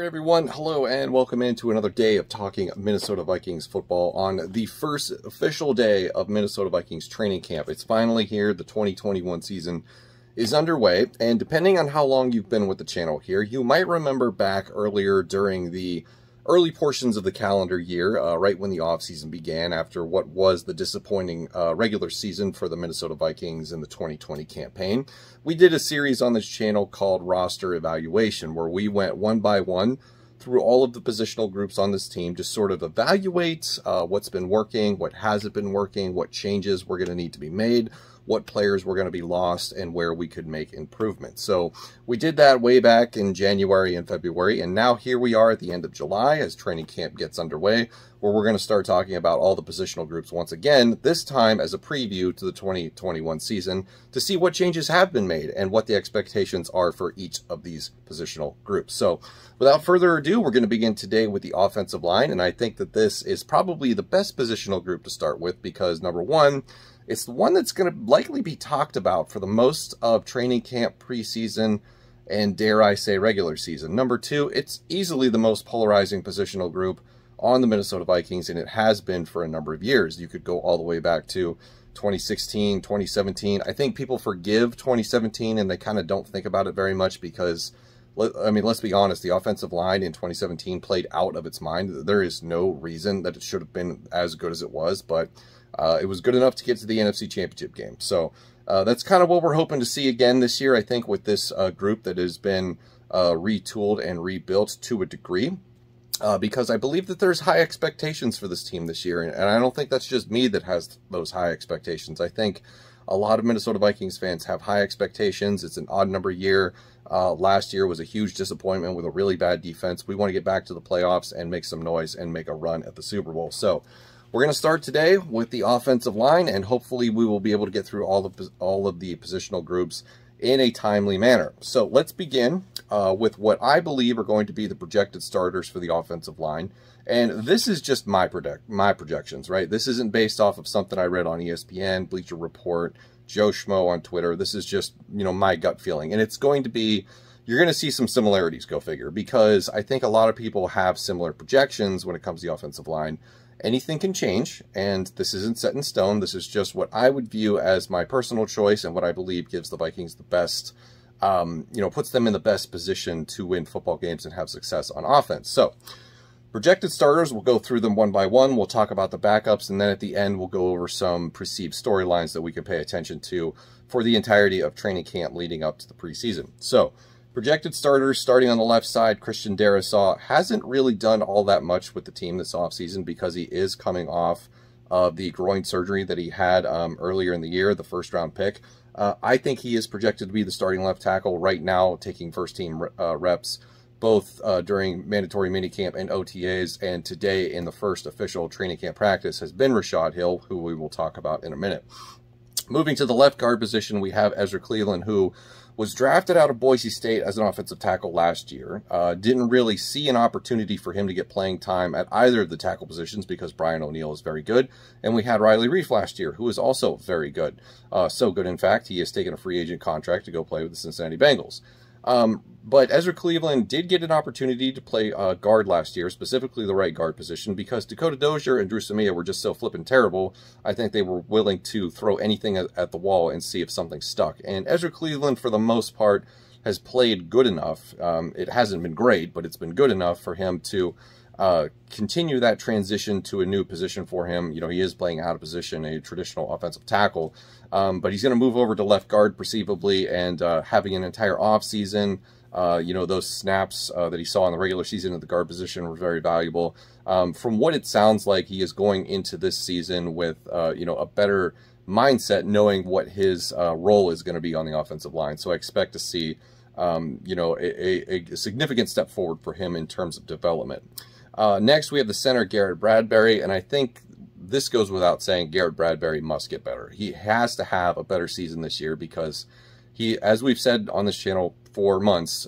Alright everyone, hello and welcome into another day of talking Minnesota Vikings football on the first official day of Minnesota Vikings training camp. It's finally here, the 2021 season is underway, and depending on how long you've been with the channel here, you might remember back earlier during the early portions of the calendar year, right when the offseason began after what was the disappointing regular season for the Minnesota Vikings in the 2020 campaign. We did a series on this channel called Roster Evaluation, where we went one by one through all of the positional groups on this team to sort of evaluate what's been working, what hasn't been working, what changes were going to need to be made, what players were going to be lost, and where we could make improvements. So we did that way back in January and February, and now here we are at the end of July as training camp gets underway, where we're going to start talking about all the positional groups once again, this time as a preview to the 2021 season, to see what changes have been made and what the expectations are for each of these positional groups. So without further ado, we're going to begin today with the offensive line, and I think that this is probably the best positional group to start with because, number one, it's the one that's going to likely be talked about for the most of training camp, preseason, and dare I say regular season. Number two, it's easily the most polarizing positional group on the Minnesota Vikings, and it has been for a number of years. You could go all the way back to 2016, 2017. I think people forgive 2017 and they kind of don't think about it very much because, I mean, let's be honest, the offensive line in 2017 played out of its mind. There is no reason that it should have been as good as it was, but it was good enough to get to the NFC Championship game. So that's kind of what we're hoping to see again this year, I think, with this group that has been retooled and rebuilt to a degree. Because I believe that there's high expectations for this team this year. And I don't think that's just me that has those high expectations. I think a lot of Minnesota Vikings fans have high expectations. It's an odd number year. Last year was a huge disappointment with a really bad defense. We want to get back to the playoffs and make some noise and make a run at the Super Bowl. So we're going to start today with the offensive line, and hopefully we will be able to get through all of the positional groups in a timely manner. So let's begin with what I believe are going to be the projected starters for the offensive line. And this is just my projections, right? This isn't based off of something I read on ESPN, Bleacher Report, Joe Schmo on Twitter. This is just, my gut feeling. And it's going to be, you're going to see some similarities, go figure, because I think a lot of people have similar projections when it comes to the offensive line. Anything can change, and this isn't set in stone. This is just what I would view as my personal choice and what I believe gives the Vikings the best, puts them in the best position to win football games and have success on offense. So projected starters, we'll go through them one by one. We'll talk about the backups, and then at the end, we'll go over some perceived storylines that we can pay attention to for the entirety of training camp leading up to the preseason. So projected starters, starting on the left side, Christian Darrisaw hasn't really done all that much with the team this offseason because he is coming off of the groin surgery that he had earlier in the year, the first-round pick. I think he is projected to be the starting left tackle right now, taking first-team reps, both during mandatory minicamp and OTAs, and today in the first official training camp practice has been Rashad Hill, who we will talk about in a minute. Moving to the left guard position, we have Ezra Cleveland, who was drafted out of Boise State as an offensive tackle last year. Didn't really see an opportunity for him to get playing time at either of the tackle positions because Brian O'Neill is very good. And we had Riley Reiff last year, who is also very good. So good, in fact, he has taken a free agent contract to go play with the Cincinnati Bengals. But Ezra Cleveland did get an opportunity to play guard last year, specifically the right guard position, because Dakota Dozier and Drew Samia were just so flippin' terrible. I think they were willing to throw anything at the wall and see if something stuck. And Ezra Cleveland, for the most part, has played good enough. It hasn't been great, but it's been good enough for him to continue that transition to a new position for him. He is playing out of position, a traditional offensive tackle, but he's going to move over to left guard perceivably, and having an entire offseason, those snaps that he saw in the regular season at the guard position were very valuable. From what it sounds like, he is going into this season with, a better mindset, knowing what his role is going to be on the offensive line. So I expect to see, a significant step forward for him in terms of development. Next, we have the center, Garrett Bradbury, and I think this goes without saying, Garrett Bradbury must get better. He has to have a better season this year because he, as we've said on this channel for months,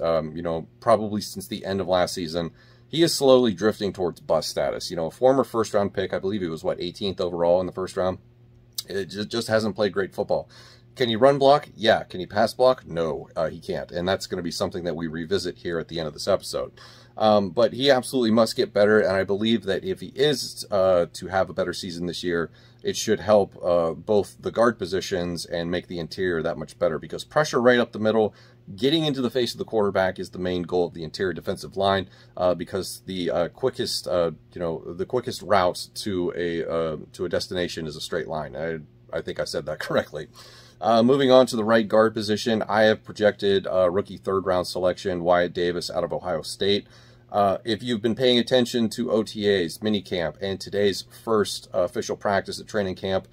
probably since the end of last season, he is slowly drifting towards bust status. A former first-round pick, I believe he was, 18th overall in the first round. It just hasn't played great football. Can he run block? Yeah. Can he pass block? No, he can't. And that's going to be something that we revisit here at the end of this episode. But he absolutely must get better, and I believe that if he is to have a better season this year, it should help both the guard positions and make the interior that much better, because pressure right up the middle, getting into the face of the quarterback is the main goal of the interior defensive line, because the quickest, the quickest route to a destination is a straight line. I think I said that correctly. Moving on to the right guard position, I have projected rookie third-round selection Wyatt Davis out of Ohio State. If you've been paying attention to OTAs, minicamp, and today's first official practice at training camp,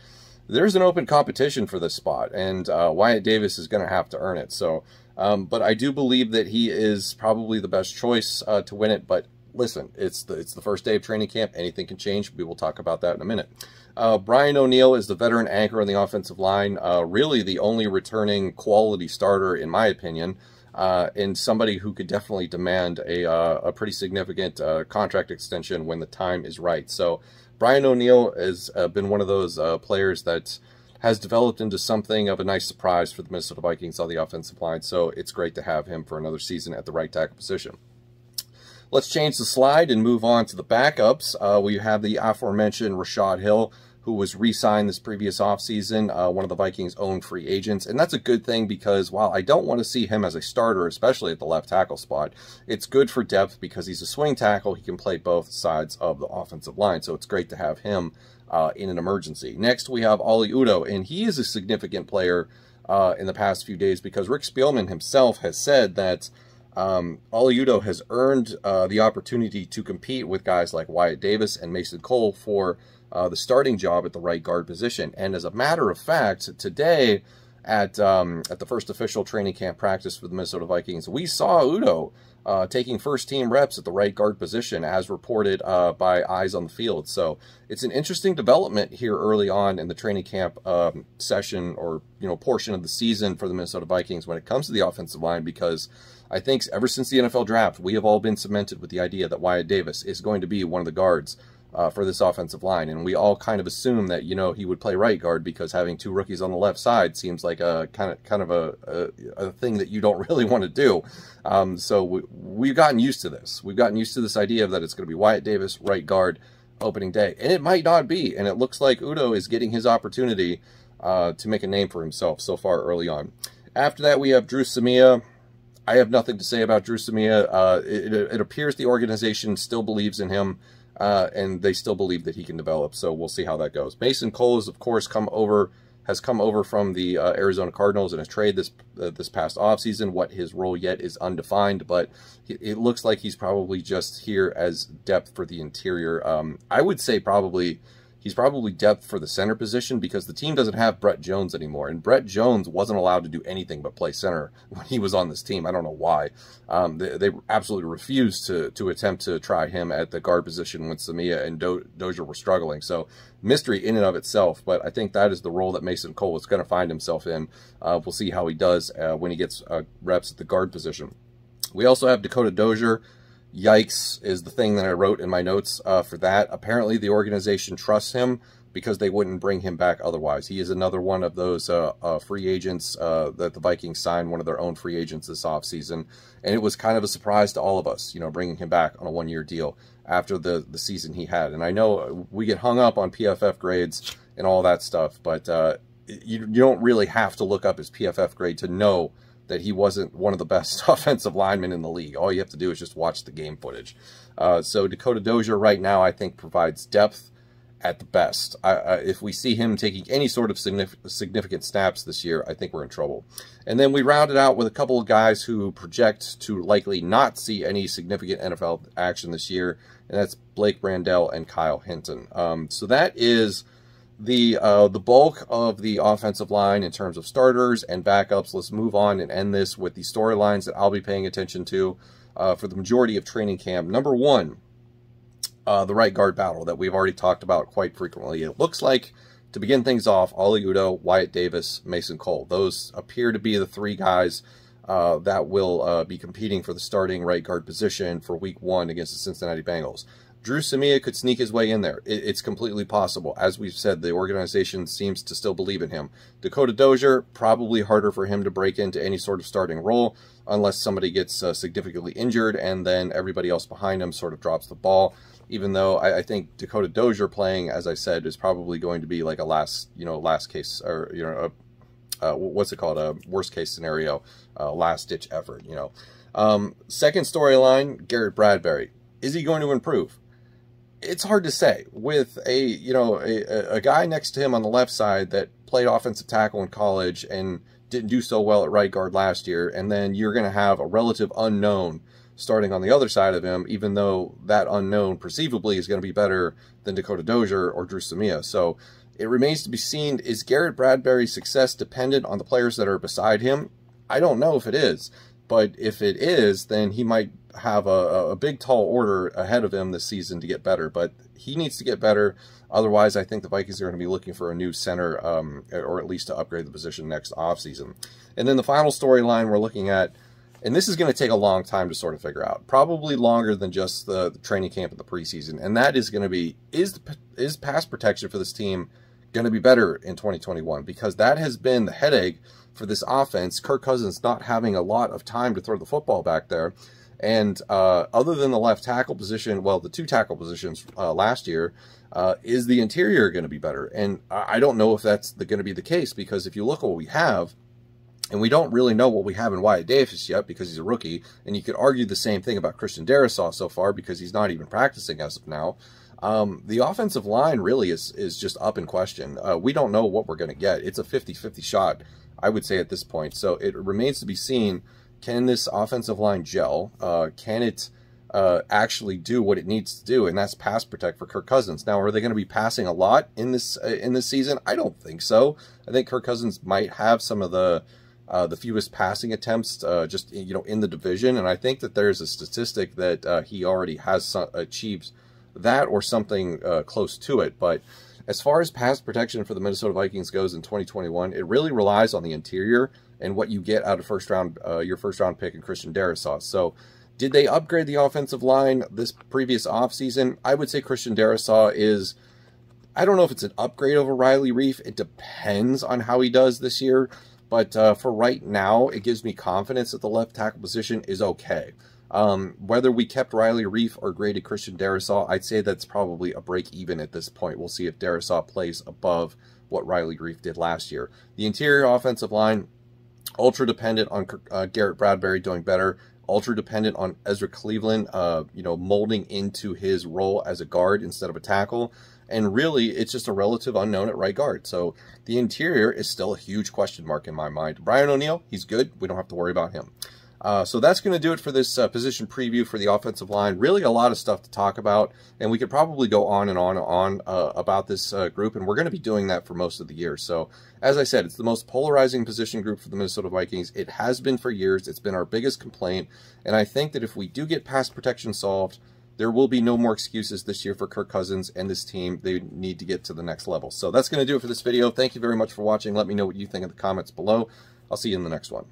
there's an open competition for this spot, and Wyatt Davis is going to have to earn it. So, but I do believe that he is probably the best choice to win it. But listen, it's the first day of training camp. Anything can change. We will talk about that in a minute. Brian O'Neill is the veteran anchor on the offensive line, really the only returning quality starter, in my opinion, and somebody who could definitely demand a pretty significant contract extension when the time is right. So Brian O'Neill has been one of those players that has developed into something of a nice surprise for the Minnesota Vikings on the offensive line, so it's great to have him for another season at the right tackle position. Let's change the slide and move on to the backups. We have the aforementioned Rashad Hill, who was re-signed this previous offseason, one of the Vikings' own free agents. And that's a good thing, because while I don't want to see him as a starter, especially at the left tackle spot, it's good for depth because he's a swing tackle. He can play both sides of the offensive line, so it's great to have him in an emergency. Next, we have Oli Udoh, and he is a significant player in the past few days, because Rick Spielman himself has said that Oli Udoh has earned the opportunity to compete with guys like Wyatt Davis and Mason Cole for the starting job at the right guard position. And as a matter of fact, today at the first official training camp practice for the Minnesota Vikings, we saw Udoh taking first-team reps at the right guard position, as reported by Eyes on the Field. So it's an interesting development here early on in the training camp session, or portion of the season for the Minnesota Vikings when it comes to the offensive line, because I think ever since the NFL draft, we have all been cemented with the idea that Wyatt Davis is going to be one of the guards for this offensive line, and we all kind of assume that he would play right guard, because having two rookies on the left side seems like a kind of a thing that you don't really want to do. So we've gotten used to this. We've gotten used to this idea that it's going to be Wyatt Davis right guard opening day, and it might not be. And it looks like Udoh is getting his opportunity to make a name for himself so far early on. After that, we have Drew Samia. I have nothing to say about Drew Samia. It appears the organization still believes in him, and they still believe that he can develop, so we'll see how that goes. Mason Cole has, of course, come over from the Arizona Cardinals in a trade this past offseason. What his role yet is undefined, but it looks like he's probably just here as depth for the interior. I would say he's probably depth for the center position, because the team doesn't have Brett Jones anymore. And Brett Jones wasn't allowed to do anything but play center when he was on this team. I don't know why. They absolutely refused to attempt to try him at the guard position when Samia and Dozier were struggling. So mystery in and of itself, but I think that is the role that Mason Cole is going to find himself in. We'll see how he does when he gets reps at the guard position. We also have Dakota Dozier. Yikes is the thing that I wrote in my notes for that. Apparently, the organization trusts him, because they wouldn't bring him back otherwise. He is another one of those free agents that the Vikings signed, one of their own free agents this offseason. And it was kind of a surprise to all of us, bringing him back on a one-year deal after the season he had. And I know we get hung up on PFF grades and all that stuff, but you don't really have to look up his PFF grade to know that he wasn't one of the best offensive linemen in the league. All you have to do is just watch the game footage. So Dakota Dozier right now, I think, provides depth at the best. If we see him taking any sort of significant snaps this year, I think we're in trouble. And then we rounded out with a couple of guys who project to likely not see any significant NFL action this year, and that's Blake Brandel and Kyle Hinton. So that is the bulk of the offensive line in terms of starters and backups. Let's move on and end this with the storylines that I'll be paying attention to for the majority of training camp. Number one, the right guard battle that we've already talked about quite frequently. It looks like, to begin things off, Oli Udoh, Wyatt Davis, Mason Cole. Those appear to be the three guys that will be competing for the starting right guard position for Week 1 against the Cincinnati Bengals. Drew Samia could sneak his way in there. It's completely possible. As we've said, the organization seems to still believe in him. Dakota Dozier, probably harder for him to break into any sort of starting role unless somebody gets significantly injured and then everybody else behind him sort of drops the ball. Even though I think Dakota Dozier playing, as I said, is probably going to be like a last case, or what's it called, a worst case scenario, last ditch effort. Second storyline, Garrett Bradbury. Is he going to improve? It's hard to say. With a guy next to him on the left side that played offensive tackle in college and didn't do so well at right guard last year, and then you're going to have a relative unknown starting on the other side of him, even though that unknown perceivably is going to be better than Dakota Dozier or Drew Samia. So it remains to be seen, is Garrett Bradbury's success dependent on the players that are beside him? I don't know if it is, but if it is, then he might have a big tall order ahead of him this season to get better, but he needs to get better. Otherwise, I think the Vikings are going to be looking for a new center, or at least to upgrade the position next offseason. And then the final storyline we're looking at, and this is going to take a long time to sort of figure out, probably longer than just the training camp and the preseason, and that is going to be, is pass protection for this team going to be better in 2021? Because that has been the headache for this offense, Kirk Cousins not having a lot of time to throw the football back there. And other than the left tackle position, well, the two tackle positions last year, is the interior going to be better? And I don't know if that's going to be the case, because if you look at what we have, and we don't really know what we have in Wyatt Davis yet because he's a rookie, and you could argue the same thing about Christian Darrisaw so far because he's not even practicing as of now. The offensive line really is just up in question. We don't know what we're going to get. It's a 50-50 shot, I would say, at this point. So it remains to be seen, can this offensive line gel? Can it actually do what it needs to do, and that's pass protect for Kirk Cousins? Now, are they going to be passing a lot in this season? I don't think so. I think Kirk Cousins might have some of the fewest passing attempts just in the division, and I think that there's a statistic that he already has achieved that or something close to it. But as far as pass protection for the Minnesota Vikings goes in 2021, it really relies on the interior and what you get out of your first round pick in Christian Darrisaw. So did they upgrade the offensive line this previous offseason? I would say Christian Darrisaw is, I don't know if it's an upgrade over Riley Reiff. It depends on how he does this year. But for right now, it gives me confidence that the left tackle position is okay. Whether we kept Riley Reiff or graded Christian Darrisaw, I'd say that's probably a break even at this point. We'll see if Darrisaw plays above what Riley Reiff did last year. The interior offensive line, ultra dependent on Garrett Bradbury doing better, ultra dependent on Ezra Cleveland, molding into his role as a guard instead of a tackle. And really, it's just a relative unknown at right guard. So the interior is still a huge question mark in my mind. Brian O'Neill, he's good. We don't have to worry about him. So that's going to do it for this position preview for the offensive line. Really a lot of stuff to talk about, and we could probably go on and on and on about this group, and we're going to be doing that for most of the year. So as I said, it's the most polarizing position group for the Minnesota Vikings. It has been for years. It's been our biggest complaint, and I think that if we do get pass protection solved, there will be no more excuses this year for Kirk Cousins and this team. They need to get to the next level. So that's going to do it for this video. Thank you very much for watching. Let me know what you think in the comments below. I'll see you in the next one.